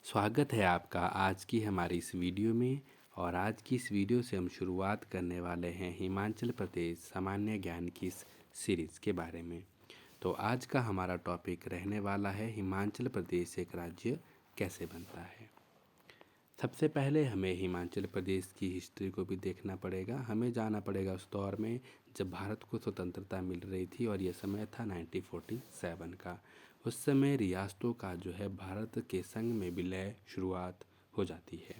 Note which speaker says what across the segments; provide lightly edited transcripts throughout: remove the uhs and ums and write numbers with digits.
Speaker 1: स्वागत है आपका आज की हमारी इस वीडियो में। और आज की इस वीडियो से हम शुरुआत करने वाले हैं हिमाचल प्रदेश सामान्य ज्ञान की इस सीरीज़ के बारे में। तो आज का हमारा टॉपिक रहने वाला है हिमाचल प्रदेश एक राज्य कैसे बनता है। सबसे पहले हमें हिमाचल प्रदेश की हिस्ट्री को भी देखना पड़ेगा। हमें जाना पड़ेगा उस दौर में जब भारत को स्वतंत्रता मिल रही थी और यह समय था 1947 का। उस समय रियासतों का जो है भारत के संग में विलय शुरुआत हो जाती है।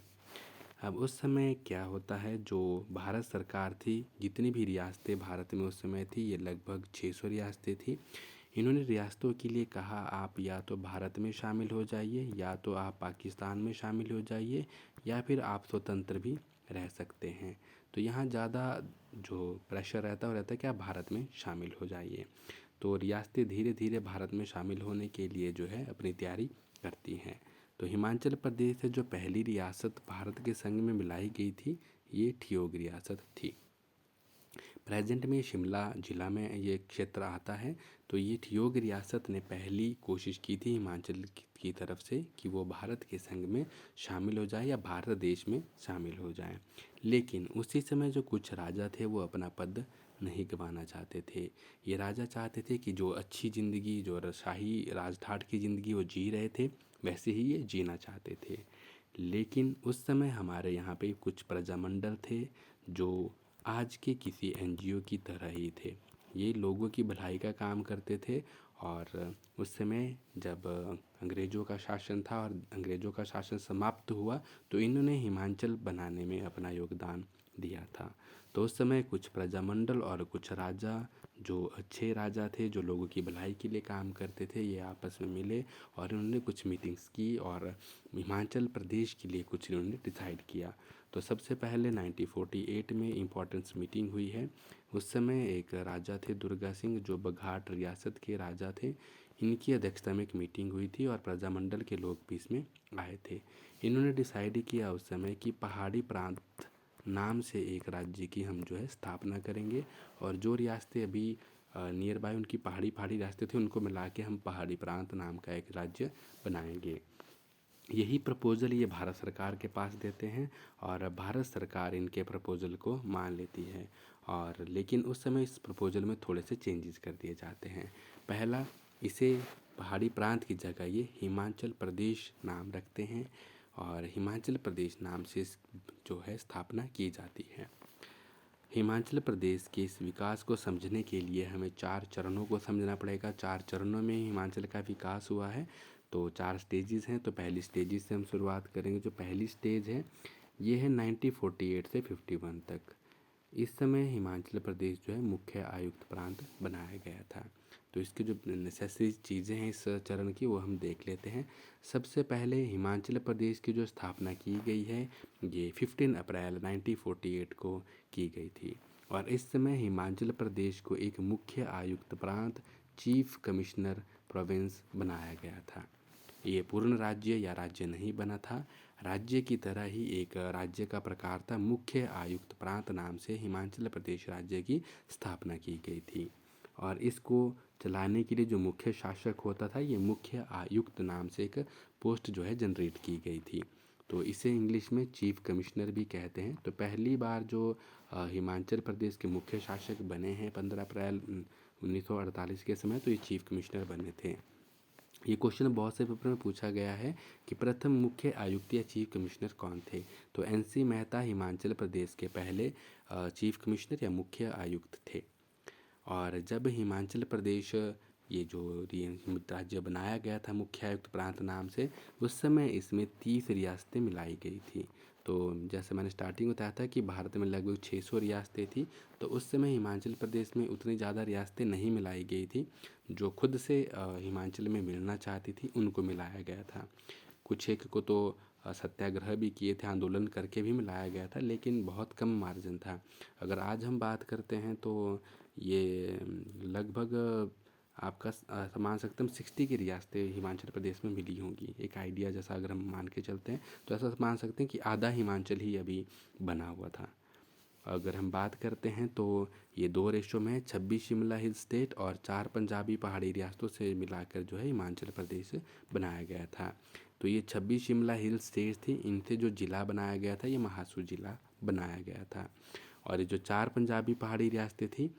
Speaker 1: अब उस समय क्या होता है, जो भारत सरकार थी, जितनी भी रियासतें भारत में उस समय थी, ये लगभग 600 रियासतें थी। इन्होंने रियासतों के लिए कहा आप या तो भारत में शामिल हो जाइए, या तो आप पाकिस्तान में शामिल हो जाइए, या फिर आप स्वतंत्र भी रह सकते हैं। तो यहाँ ज़्यादा जो प्रेशर रहता है वो रहता है कि आप भारत में शामिल हो जाइए। तो रियासतें धीरे धीरे भारत में शामिल होने के लिए जो है अपनी तैयारी करती हैं। तो हिमाचल प्रदेश से जो पहली रियासत भारत के संग में मिलाई गई थी, ये ठियोग रियासत थी। प्रेजेंट में शिमला जिला में ये क्षेत्र आता है। तो ये ठियोग रियासत ने पहली कोशिश की थी हिमाचल की तरफ से कि वो भारत के संग में शामिल हो जाए या भारत देश में शामिल हो जाए। लेकिन उसी समय जो कुछ राजा थे वो अपना पद नहीं गंवाना चाहते थे। ये राजा चाहते थे कि जो अच्छी ज़िंदगी, जो शाही राजठाट की ज़िंदगी वो जी रहे थे, वैसे ही ये जीना चाहते थे। लेकिन उस समय हमारे यहाँ पे कुछ प्रजामंडल थे जो आज के किसी एनजीओ की तरह ही थे। ये लोगों की भलाई का काम करते थे। और उस समय जब अंग्रेज़ों का शासन था और अंग्रेज़ों का शासन समाप्त हुआ, तो इन्होंने हिमाचल बनाने में अपना योगदान दिया था। तो उस समय कुछ प्रजामंडल और कुछ राजा, जो अच्छे राजा थे, जो लोगों की भलाई के लिए काम करते थे, ये आपस में मिले और उन्होंने कुछ मीटिंग्स की और हिमाचल प्रदेश के लिए कुछ इन्होंने डिसाइड किया। तो सबसे पहले 1948 में इम्पोर्टेंस मीटिंग हुई है। उस समय एक राजा थे दुर्गा सिंह, जो बघाट रियासत के राजा थे। इनकी अध्यक्षता में एक मीटिंग हुई थी और प्रजामंडल के लोग भी इसमें आए थे। इन्होंने डिसाइड किया उस समय कि पहाड़ी प्रांत नाम से एक राज्य की हम जो है स्थापना करेंगे, और जो रियासतें अभी नियर बाय उनकी पहाड़ी पहाड़ी रियासतें थी उनको मिला के हम पहाड़ी प्रांत नाम का एक राज्य बनाएंगे। यही प्रपोज़ल ये भारत सरकार के पास देते हैं और भारत सरकार इनके प्रपोज़ल को मान लेती है। और लेकिन उस समय इस प्रपोज़ल में थोड़े से चेंजेस कर दिए जाते हैं। पहला, इसे पहाड़ी प्रांत की जगह ये हिमाचल प्रदेश नाम रखते हैं और हिमाचल प्रदेश नाम से जो है स्थापना की जाती है। हिमाचल प्रदेश के इस विकास को समझने के लिए हमें 4 चरणों को समझना पड़ेगा। 4 चरणों में हिमाचल का विकास हुआ है। तो 4 स्टेजेस हैं। तो पहली स्टेजेस से हम शुरुआत करेंगे। जो पहली स्टेज है ये है 1948 से 51 तक। इस समय हिमाचल प्रदेश जो है मुख्य आयुक्त प्रांत बनाया गया था। तो इसकी जो नेसेसरी चीज़ें हैं इस चरण की, वो हम देख लेते हैं। सबसे पहले हिमाचल प्रदेश की जो स्थापना की गई है ये 15 अप्रैल 1948 को की गई थी। और इस समय हिमाचल प्रदेश को एक मुख्य आयुक्त प्रांत, चीफ कमिश्नर प्रोविंस बनाया गया था। ये पूर्ण राज्य या राज्य नहीं बना था। राज्य की तरह ही एक राज्य का प्रकार था। मुख्य आयुक्त प्रांत नाम से हिमाचल प्रदेश राज्य की स्थापना की गई थी। और इसको चलाने के लिए जो मुख्य शासक होता था, ये मुख्य आयुक्त नाम से एक पोस्ट जो है जनरेट की गई थी। तो इसे इंग्लिश में चीफ कमिश्नर भी कहते हैं। तो पहली बार जो हिमाचल प्रदेश के मुख्य शासक बने हैं 15 अप्रैल 1948 के समय, तो ये चीफ कमिश्नर बने थे। ये क्वेश्चन बहुत से पेपर में पूछा गया है कि प्रथम मुख्य आयुक्त या चीफ कमिश्नर कौन थे। तो एनसी मेहता हिमाचल प्रदेश के पहले चीफ कमिश्नर या मुख्य आयुक्त थे। और जब हिमाचल प्रदेश ये जो राज्य बनाया गया था मुख्य आयुक्त प्रांत नाम से, उस समय इसमें 30 रियासतें मिलाई गई थी। तो जैसे मैंने स्टार्टिंग बताया था कि भारत में लगभग 600 रियासतें थी। तो उस समय हिमाचल प्रदेश में उतनी ज़्यादा रियासतें नहीं मिलाई गई थी। जो खुद से हिमाचल में मिलना चाहती थी उनको मिलाया गया था। कुछ एक को तो सत्याग्रह भी किए थे, आंदोलन करके भी मिलाया गया था, लेकिन बहुत कम मार्जिन था। अगर आज हम बात करते हैं तो ये लगभग आपका मान सकते हैं 60 की रियासतें हिमाचल प्रदेश में मिली होंगी। एक आइडिया जैसा अगर हम मान के चलते हैं तो ऐसा मान सकते हैं कि आधा हिमाचल ही अभी बना हुआ था। अगर हम बात करते हैं तो ये 2 रेशो में है, 26 शिमला हिल स्टेट और 4 पंजाबी पहाड़ी रियासतों से मिलाकर जो है हिमाचल प्रदेश बनाया गया था। तो ये 26 शिमला हिल स्टेट थी, इनसे जो ज़िला बनाया गया था ये महासू ज़िला बनाया गया था। और ये जो 4 पंजाबी पहाड़ी रियासतें थी,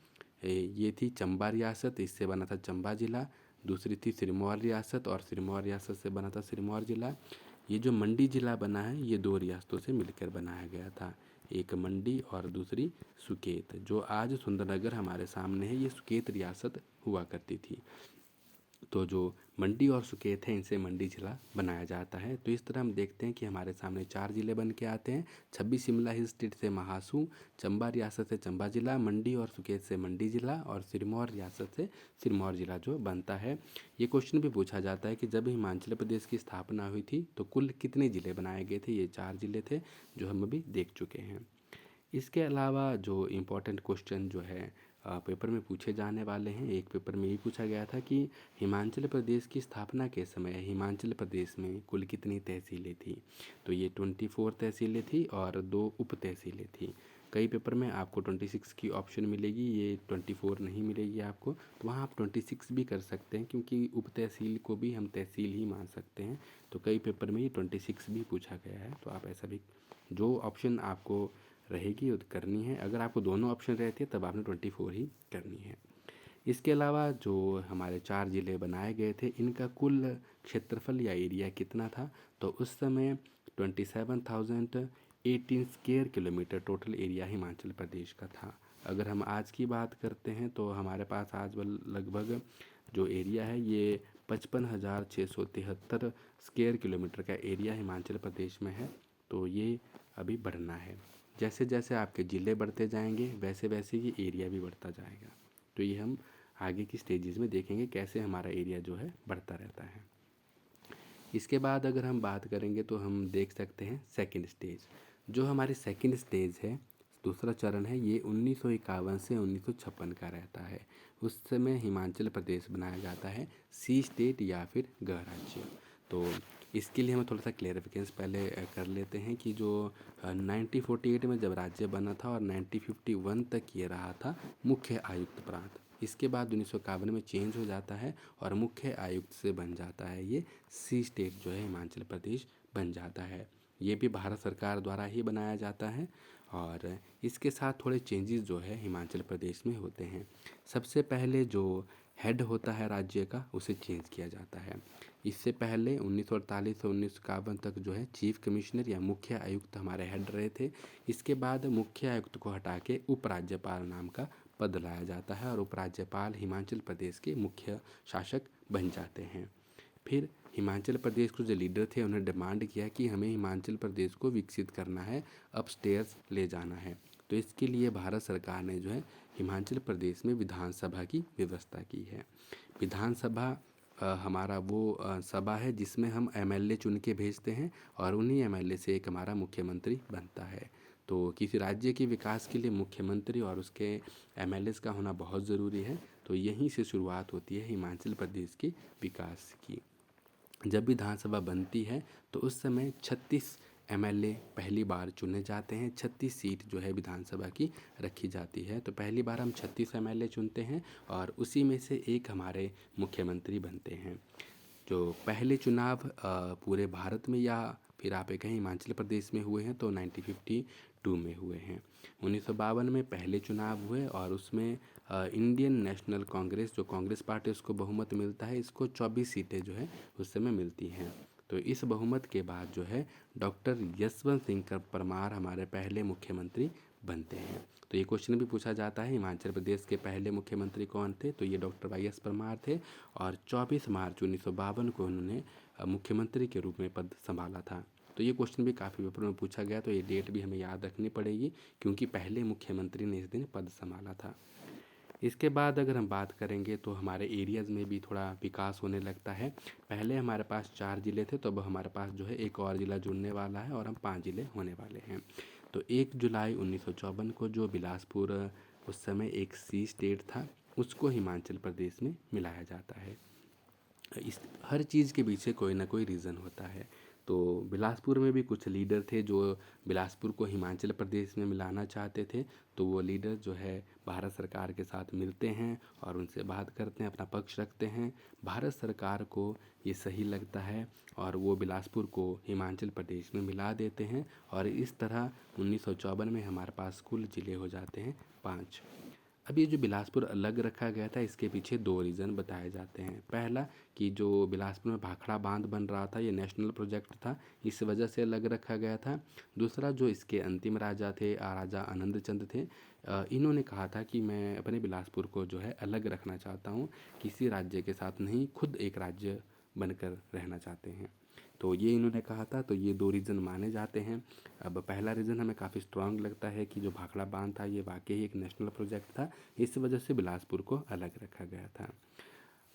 Speaker 1: ये थी चंबा रियासत, इससे बना था चंबा ज़िला। दूसरी थी सिरमौर रियासत, और सिरमौर रियासत से बना था सिरमौर ज़िला। ये जो मंडी ज़िला बना है ये 2 रियासतों से मिलकर बनाया गया था, एक मंडी और दूसरी सुकेत। जो आज सुंदरनगर हमारे सामने है ये सुकेत रियासत हुआ करती थी। तो जो मंडी और सुकेत है इनसे मंडी ज़िला बनाया जाता है। तो इस तरह हम देखते हैं कि हमारे सामने 4 ज़िले बन के आते हैं। 26 शिमला हिल स्टेट से महासू, चंबा रियासत से चंबा ज़िला, मंडी और सुकेत से मंडी ज़िला, और सिरमौर रियासत से सिरमौर ज़िला जो बनता है। ये क्वेश्चन भी पूछा जाता है कि जब हिमाचल प्रदेश की स्थापना हुई थी तो कुल कितने ज़िले बनाए गए थे। ये 4 ज़िले थे जो हम अभी देख चुके हैं। इसके अलावा जो इम्पोर्टेंट क्वेश्चन जो है पेपर में पूछे जाने वाले हैं, एक पेपर में ये पूछा गया था कि हिमाचल प्रदेश की स्थापना के समय हिमाचल प्रदेश में कुल कितनी तहसीलें थी। तो ये 24 तहसीलें थी और 2 उप तहसीलें थी। कई पेपर में आपको 26 की ऑप्शन मिलेगी, ये 24 नहीं मिलेगी आपको, तो वहाँ आप 26 भी कर सकते हैं क्योंकि उप तहसील को भी हम तहसील ही मान सकते हैं। तो कई पेपर में ये 26 भी पूछा गया है, तो आप ऐसा भी जो ऑप्शन आपको रहेगी वो करनी है। अगर आपको दोनों ऑप्शन रहती है तब आपने 24 ही करनी है। इसके अलावा जो हमारे 4 ज़िले बनाए गए थे इनका कुल क्षेत्रफल या एरिया कितना था, तो उस समय 27,018 square kilometre total area Himachal Pradesh का था। अगर हम आज की बात करते हैं तो हमारे पास आज लगभग जो एरिया है ये 55,673 स्क्वायर किलोमीटर का एरिया हिमाचल प्रदेश में है। तो ये अभी बढ़ना है, जैसे जैसे आपके ज़िले बढ़ते जाएंगे वैसे वैसे ये एरिया भी बढ़ता जाएगा। तो ये हम आगे की स्टेजेस में देखेंगे कैसे हमारा एरिया जो है बढ़ता रहता है। इसके बाद अगर हम बात करेंगे तो हम देख सकते हैं सेकंड स्टेज। जो हमारी सेकंड स्टेज है, दूसरा चरण है, ये 1951 से 1956 का रहता है। उस समय हिमाचल प्रदेश बनाया जाता है सी स्टेट या फिर गृह राज्य। तो इसके लिए हमें थोड़ा सा क्लेरिफिकेशन पहले कर लेते हैं कि जो 1948 में जब राज्य बना था और 1951 तक ये रहा था मुख्य आयुक्त प्रांत। इसके बाद 1951 में चेंज हो जाता है और मुख्य आयुक्त से बन जाता है ये सी स्टेट जो है हिमाचल प्रदेश बन जाता है। ये भी भारत सरकार द्वारा ही बनाया जाता है और इसके साथ थोड़े चेंजेस जो है हिमाचल प्रदेश में होते हैं। सबसे पहले जो हेड होता है राज्य का उसे चेंज किया जाता है। इससे पहले 1948 से 1951 तक जो है चीफ कमिश्नर या मुख्य आयुक्त हमारे हेड रहे थे। इसके बाद मुख्य आयुक्त को हटा के उपराज्यपाल नाम का पद लाया जाता है और उपराज्यपाल हिमाचल प्रदेश के मुख्य शासक बन जाते हैं। फिर हिमाचल प्रदेश के जो लीडर थे उन्हें डिमांड किया कि हमें हिमाचल प्रदेश को विकसित करना है, अपस्टेयर्स ले जाना है। तो इसके लिए भारत सरकार ने जो है हिमाचल प्रदेश में विधानसभा की व्यवस्था की है। विधानसभा हमारा वो सभा है जिसमें हम एमएलए चुन के भेजते हैं और उन्हीं एमएलए से एक हमारा मुख्यमंत्री बनता है। तो किसी राज्य के विकास के लिए मुख्यमंत्री और उसके एमएलएस का होना बहुत ज़रूरी है। तो यहीं से शुरुआत होती है हिमाचल प्रदेश के विकास की। जब विधानसभा बनती है तो उस समय 36 एमएलए पहली बार चुने जाते हैं। 36 सीट जो है विधानसभा की रखी जाती है। तो पहली बार हम 36 एमएलए चुनते हैं और उसी में से एक हमारे मुख्यमंत्री बनते हैं। जो पहले चुनाव पूरे भारत में या फिर आप कहीं हिमाचल प्रदेश में हुए हैं तो 1952 में हुए हैं। 1952 में पहले चुनाव हुए और उसमें इंडियन नेशनल कांग्रेस जो कांग्रेस पार्टी उसको बहुमत मिलता है, इसको 24 सीटें जो है उस समय मिलती हैं। तो इस बहुमत के बाद जो है डॉक्टर यशवंत सिंह परमार हमारे पहले मुख्यमंत्री बनते हैं। तो ये क्वेश्चन भी पूछा जाता है हिमाचल प्रदेश के पहले मुख्यमंत्री कौन थे, तो ये डॉक्टर वाई.एस. परमार थे और 24 मार्च 1952 को उन्होंने मुख्यमंत्री के रूप में पद संभाला था। तो ये क्वेश्चन भी काफ़ी पेपर में पूछा गया, तो ये डेट भी हमें याद रखनी पड़ेगी क्योंकि पहले मुख्यमंत्री ने इस दिन पद संभाला था। इसके बाद अगर हम बात करेंगे तो हमारे एरियाज़ में भी थोड़ा विकास होने लगता है। पहले हमारे पास 4 ज़िले थे, तो अब हमारे पास जो है एक और ज़िला जुड़ने वाला है और हम 5 ज़िले होने वाले हैं। तो 1 जुलाई 1954 को जो बिलासपुर उस समय एक सी स्टेट था उसको हिमाचल प्रदेश में मिलाया जाता है। इस हर चीज़ के पीछे कोई ना कोई रीज़न होता है। तो बिलासपुर में भी कुछ लीडर थे जो बिलासपुर को हिमाचल प्रदेश में मिलाना चाहते थे। तो वो लीडर जो है भारत सरकार के साथ मिलते हैं और उनसे बात करते हैं, अपना पक्ष रखते हैं। भारत सरकार को ये सही लगता है और वो बिलासपुर को हिमाचल प्रदेश में मिला देते हैं और इस तरह 1954 में हमारे पास कुल ज़िले हो जाते हैं 5। अब ये जो बिलासपुर अलग रखा गया था, इसके पीछे 2 रीज़न बताए जाते हैं। पहला कि जो बिलासपुर में भाखड़ा बांध बन रहा था, ये नेशनल प्रोजेक्ट था, इस वजह से अलग रखा गया था। दूसरा, जो इसके अंतिम राजा थे, राजा आनंद चंद थे, इन्होंने कहा था कि मैं अपने बिलासपुर को जो है अलग रखना चाहता हूँ, किसी राज्य के साथ नहीं, खुद एक राज्य बनकर रहना चाहते हैं। तो ये इन्होंने कहा था। तो ये 2 रीज़न माने जाते हैं। अब पहला रीज़न हमें काफ़ी स्ट्रांग लगता है कि जो भाखड़ा बांध था ये वाकई ही एक नेशनल प्रोजेक्ट था, इस वजह से बिलासपुर को अलग रखा गया था।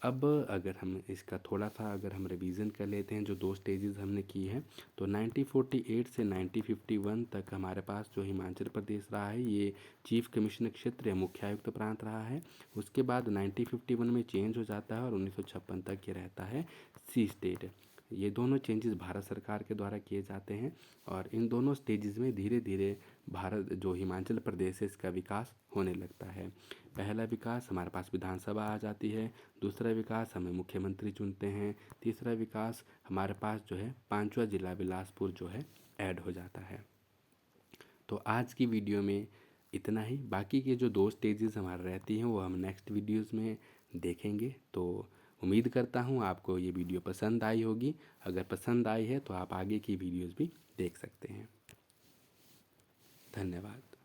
Speaker 1: अब अगर हम इसका थोड़ा सा अगर हम रिवीजन कर लेते हैं, जो 2 स्टेजेस हमने की हैं, तो 1948 से 1951 तक हमारे पास जो हिमाचल प्रदेश रहा है ये चीफ कमिश्नर क्षेत्र या मुख्यायुक्त प्रांत रहा है। उसके बाद 1951 में चेंज हो जाता है और 1956 तक ये रहता है सी स्टेट। ये दोनों चेंजेस भारत सरकार के द्वारा किए जाते हैं और इन दोनों स्टेजेस में धीरे धीरे भारत जो हिमाचल प्रदेश है इसका विकास होने लगता है। पहला विकास हमारे पास विधानसभा आ जाती है, दूसरा विकास हमें मुख्यमंत्री चुनते हैं, तीसरा विकास हमारे पास जो है 5वां जिला बिलासपुर जो है ऐड हो जाता है। तो आज की वीडियो में इतना ही। बाकी के जो 2 स्टेजेस हमारे रहती हैं वो हम नेक्स्ट वीडियोस में देखेंगे। तो उम्मीद करता हूँ आपको ये वीडियो पसंद आई होगी। अगर पसंद आई है तो आप आगे की वीडियोस भी देख सकते हैं। धन्यवाद।